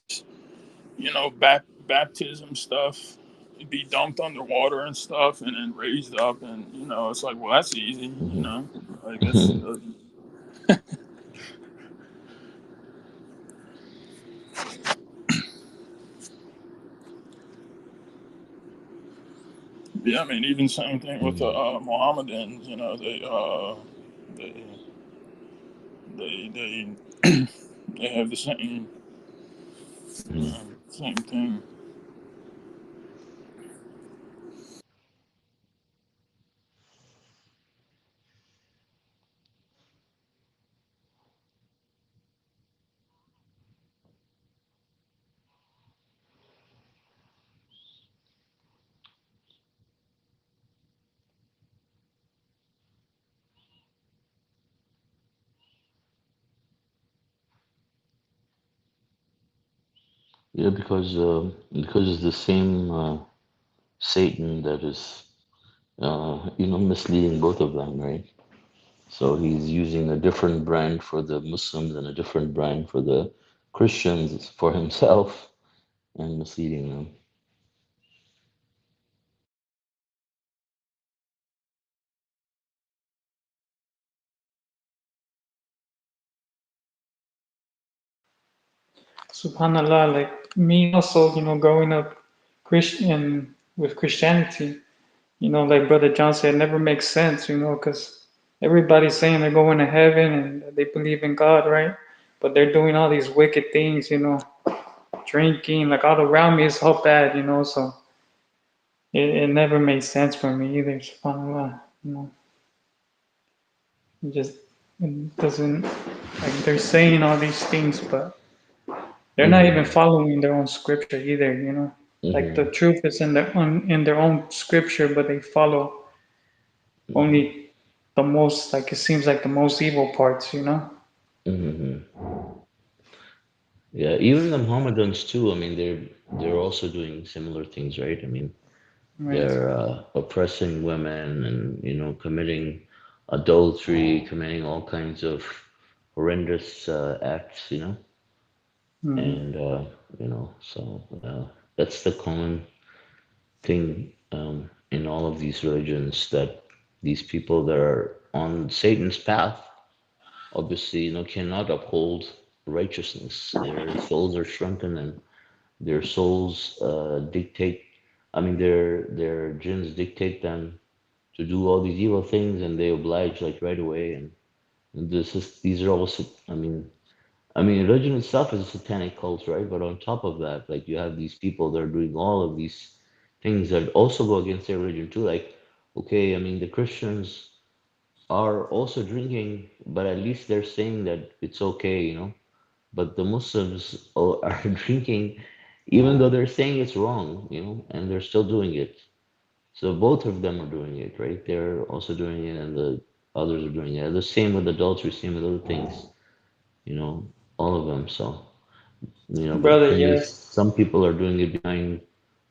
baptism stuff, be dumped underwater and stuff, and then raised up, and it's like, well, that's easy, Hmm. like that's yeah. I mean, even same thing with the Hmm. Mohammedans. They they they have the same thing. Yeah, because it's the same Satan that is misleading both of them, right? So he's using a different brand for the Muslims and a different brand for the Christians for himself, and misleading them. Subhanallah, like me also, growing up Christian with Christianity, like Brother John said, it never makes sense, because everybody's saying they're going to heaven and they believe in God, right? But they're doing all these wicked things, drinking, like all around me is all bad, so it never made sense for me either, subhanAllah, it just it doesn't, like they're saying all these things, but they're not even Hmm. following their own scripture either, like the Hmm. truth is in their own scripture, but they follow Hmm. only the most, like it seems like the most evil parts. Hmm. Yeah, even the Mohammedans too. I mean, they're also doing similar things, right? I mean, Right. they're oppressing women and committing adultery, committing all kinds of horrendous acts, Hmm. and so that's the common thing in all of these religions, that these people that are on Satan's path obviously cannot uphold righteousness. Their souls are shrunken, and their souls dictate. I mean, their jinns dictate them to do all these evil things, and they oblige like right away. And these are also. I mean, religion itself is a satanic cult, right? But on top of that, like you have these people that are doing all of these things that also go against their religion too. Like, okay, I mean, the Christians are also drinking, but at least they're saying that it's okay. But the Muslims are drinking, even though they're saying it's wrong, and they're still doing it. So both of them are doing it, right? They're also doing it, and the others are doing it. The same with adultery, same with other things, all of them. But the Brother, thing is, yes. some people are doing it behind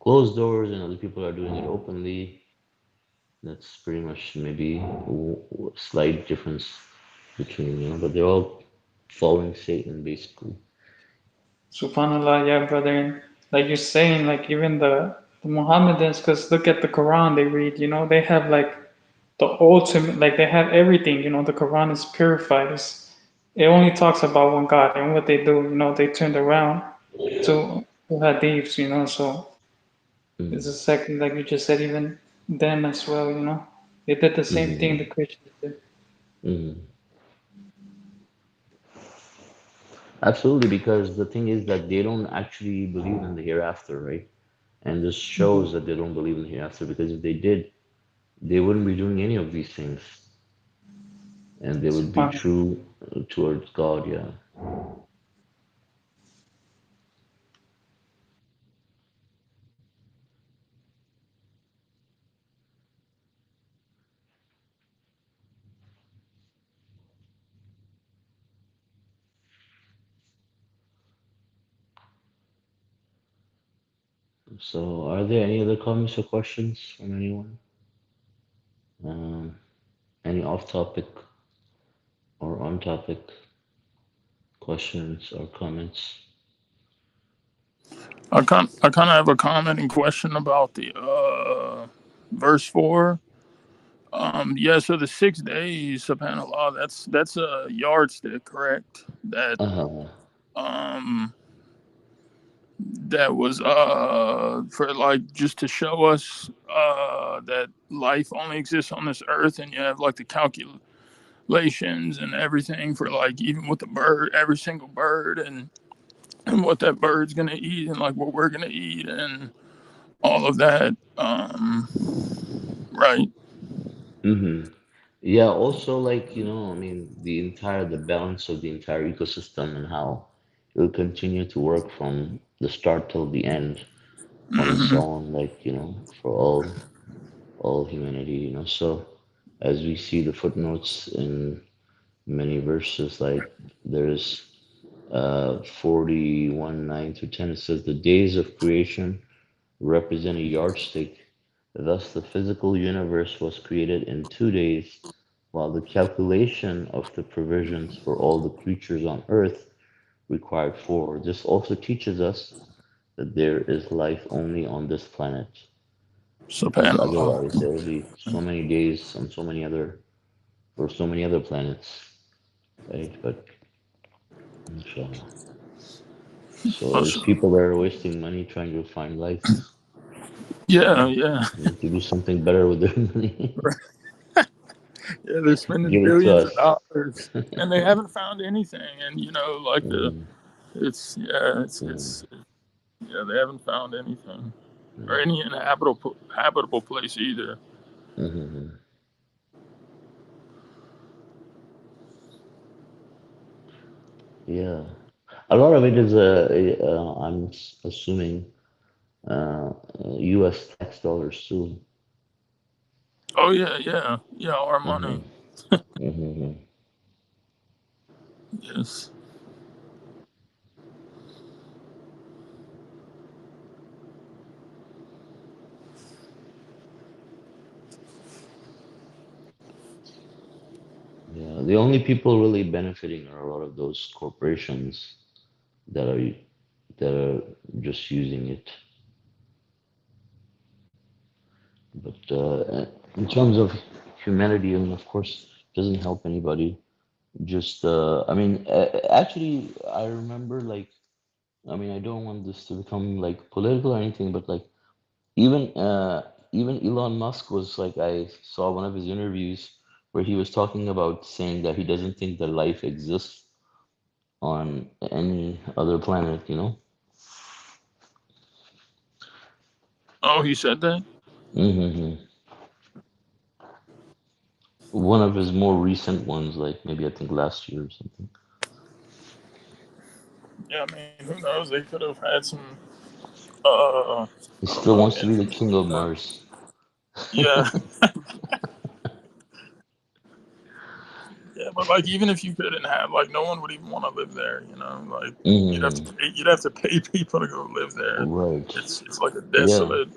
closed doors, and other people are doing it openly. That's pretty much maybe a slight difference between, but they're all following Satan basically. Subhanallah, yeah, brother. And like you're saying, like even the Mohammedans, because look at the Quran they read, they have like the ultimate, like they have everything, the Quran is purified. It only talks about one God, and what they do, they turned around to hadiths, so it's Mm-hmm. a second, like you just said, even them as well, they did the same thing Mm-hmm. the Christians did. Mm-hmm. Absolutely, because the thing is that they don't actually believe in the hereafter, right? And this Mhm. shows that they don't believe in the hereafter because if they did, they wouldn't be doing any of these things, and they would be Subhan- true towards God. Yeah. So, are there any other comments or questions from anyone? Um, any off-topic or on-topic questions or comments? I kind of have a comment and question about the verse 4. Yeah, so the 6 days, subhanallah, that's a yardstick, correct? That Uh-huh. um that was for like just to show us that life only exists on this earth, and you have like the calculations and everything for like even with the bird, every single bird, and what that bird's gonna eat, and like what we're gonna eat, and all of that. Right. Mm-hmm. Yeah, also like, I mean, the balance of the entire ecosystem and how it will continue to work from the start till the end on its Hmm. own, like, for all humanity, So as we see the footnotes in many verses, like there's 41, 9 to 10, it says the days of creation represent a yardstick. Thus, the physical universe was created in 2 days, while the calculation of the provisions for all the creatures on earth required four. This also teaches us that there is life only on this planet, because Subhanallah. otherwise there will be so many days on so many other for so many other planets, right? But inshallah. So there's people that are wasting money trying to find life, Yeah, so yeah. they need to do something better with their money. Yeah, they're spending Give it to billions of us. dollars and they haven't found anything. And like Mm, it's yeah, mm, yeah, they haven't found anything or mm, any habitable place either. mhm. Yeah, a lot of it is assuming uh, U.S. tax dollars too. Oh yeah, yeah, yeah. Our money. Hmm. Hmm. Yes. Yeah, the only people really benefiting are a lot of those corporations that are that are just using it. But in terms of humanity, I mean, of course, it doesn't help anybody. Just, I mean, actually, I remember like, I mean, I don't want this to become like political or anything, but like even even Elon Musk was like, I saw one of his interviews where he was talking about saying that he doesn't think that life exists on any other planet. Oh, he said that. Hmm. One of his more recent ones, like maybe I think last year or something. Yeah, I mean, who knows? They could have had some. I He don't still know, wants to be the influence king with of that. Mars. Yeah, yeah, but like even if you couldn't have, like, no one would even want to live there. Like Hmm. you'd have to pay people to go live there. Right. It's like a Yeah. desolate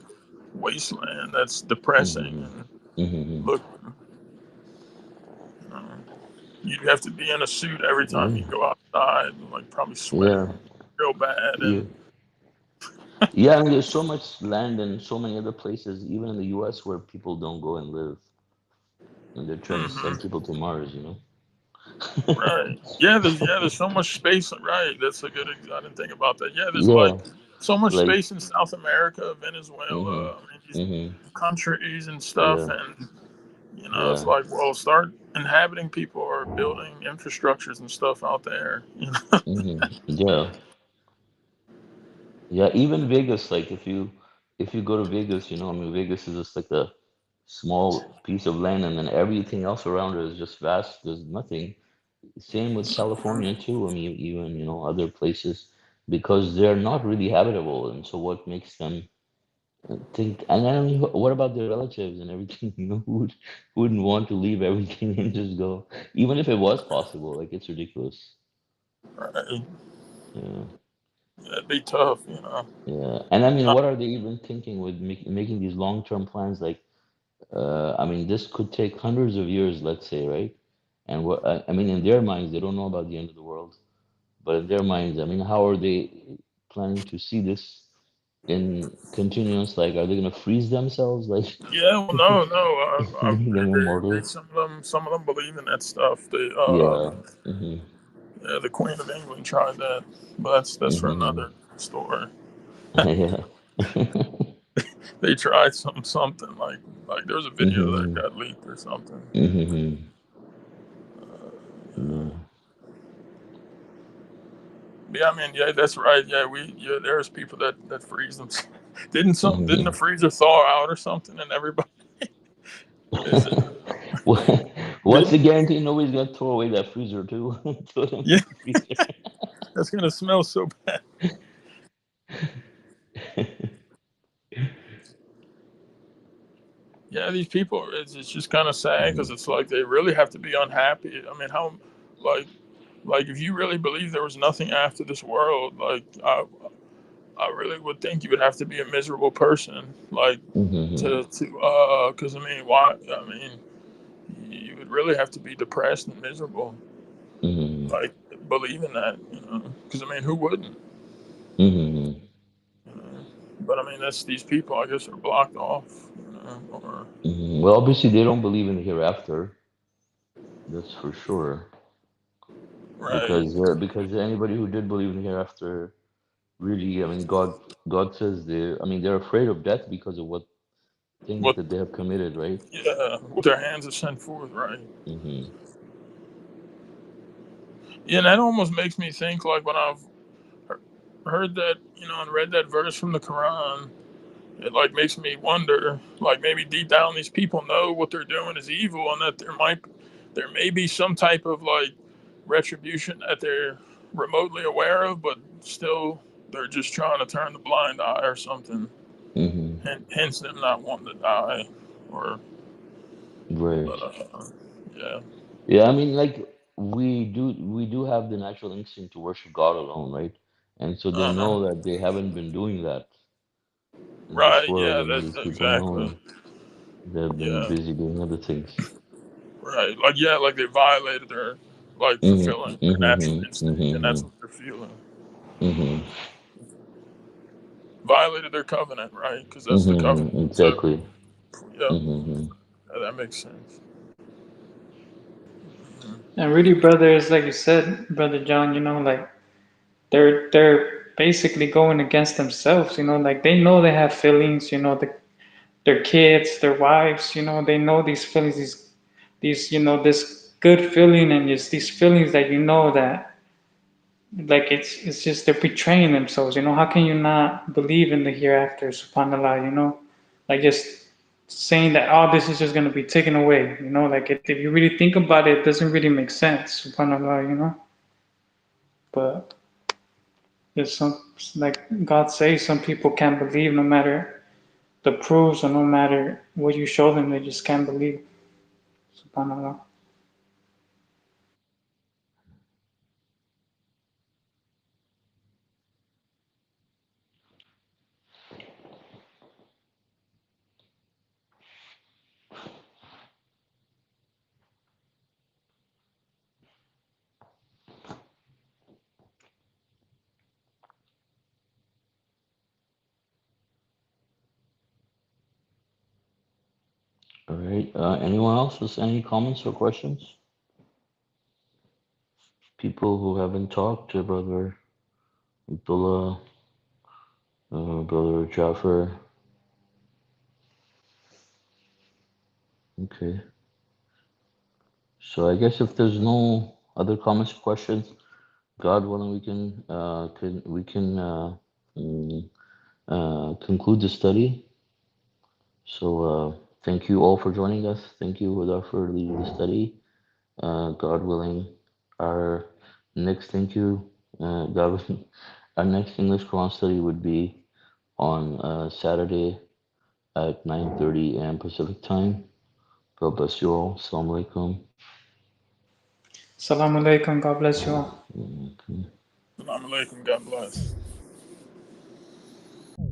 wasteland that's depressing Hmm. and Hmm. look, you know, you'd have to be in a suit every time Yeah. you go outside, like probably Yeah. sweating real bad. Yeah. And Yeah. I mean, there's so much land and so many other places, even in the U.S., where people don't go and live, and they're trying to hmm send people to Mars. right, yeah, there's so much space. Right, that's a good. I didn't think about that. Yeah, there's like Yeah. so much Like, space in South America, hmm Venezuela. I mean, these hmm countries and stuff, yeah, and it's yeah, like, well, start inhabiting people or building infrastructures and stuff out there. yeah, yeah. Even Vegas, like if you go to Vegas, I mean, Vegas is just like a small piece of land, and then everything else around it is just vast. There's nothing. Same with California too. I mean, even other places, because they're not really habitable, and so what makes them think? And then I mean, what about their relatives and everything? Who wouldn't want to leave everything and just go, even if it was possible? Like it's ridiculous. Right? Yeah, That'd be tough, yeah. And I mean, what are they even thinking with making these long-term plans? Like, I mean, this could take hundreds of years, let's say, right? And what I mean, in their minds, they don't know about the end of the world. But in their minds, I mean, how are they planning to see this in continuance? Like, are they gonna freeze themselves? Like, Yeah, well, no, no. make them They immortal? some of them believe in that stuff. Yeah. Hmm. Yeah, the Queen of England tried that, but that's for Hmm. another story. Yeah. They tried something like there was a video that Hmm. got leaked or something. Hmm. Yeah. Yeah. Yeah, I mean, yeah, that's right. Yeah, there's people that freeze them. Didn't the Hmm. freezer thaw out or something, and everybody is it What's did the guarantee nobody's gonna throw away that freezer too? Throw it in yeah, the freezer. that's gonna smell so bad. Yeah, these people, it's just kind of sad because Hmm. it's like they really have to be unhappy. I mean, how like if you really believe there was nothing after this world, like I really would think you would have to be a miserable person, like Hmm. to because I mean, why? I mean, you would really have to be depressed and miserable, Hmm. like believing that, because I mean, who wouldn't? Hmm. You know? But I mean, that's these people. I guess are blocked off, or Well, obviously they don't believe in the hereafter. That's for sure. right, Because anybody who did believe in the hereafter, really, I mean, God says they're afraid of death because of what things what? that they have committed, right? Yeah, what their hands are sent forth, right? Hmm. Yeah, and that almost makes me think like when I've heard that, and read that verse from the Quran, it like makes me wonder, like maybe deep down these people know what they're doing is evil, and that there may be some type of like retribution that they're remotely aware of, but still they're just trying to turn the blind eye or something, Hmm. and hence them not wanting to die, or Right. but yeah, Yeah, I mean, like we do have the natural instinct to worship God alone, right? And so they uh-huh. know that they haven't been doing that in this Right, world, yeah, and these people know exactly, that they've been yeah. busy doing other things. Right. Like yeah, like they violated their like Hmm. fulfilling their natural Hmm. instinct, and that's Hmm. what they're feeling. Hmm. Violated their covenant, right? Because that's the covenant. So Exactly. yeah, Hmm. that makes sense. Mhm. And really, brothers, like you said, brother John, like they're basically going against themselves. Like they know they have feelings. Their kids, their wives. They know these feelings, these this good feeling, and it's these feelings that that like it's just they're betraying themselves. How can you not believe in the hereafter, subhanallah? Like just saying that this is just gonna be taken away. Like if you really think about it, it doesn't really make sense, subhanallah. But there's some, like God says, some people can't believe no matter the proofs or no matter what you show them, they just can't believe, subhanallah. All right. Anyone else with any comments or questions? People who haven't talked to Brother Abdullah. Brother Jaffer. Okay. So I guess if there's no other comments or questions, God willing, mm, conclude the study. So thank you all for joining us. Thank you, Huda, for leading the study. God willing, our next thank you, God willing, our next English Quran study would be on Saturday at 9:30 a.m. Pacific time. God bless you all. Assalamu alaikum. Assalamu alaikum. God bless you all. Okay. Assalamu alaikum. God bless.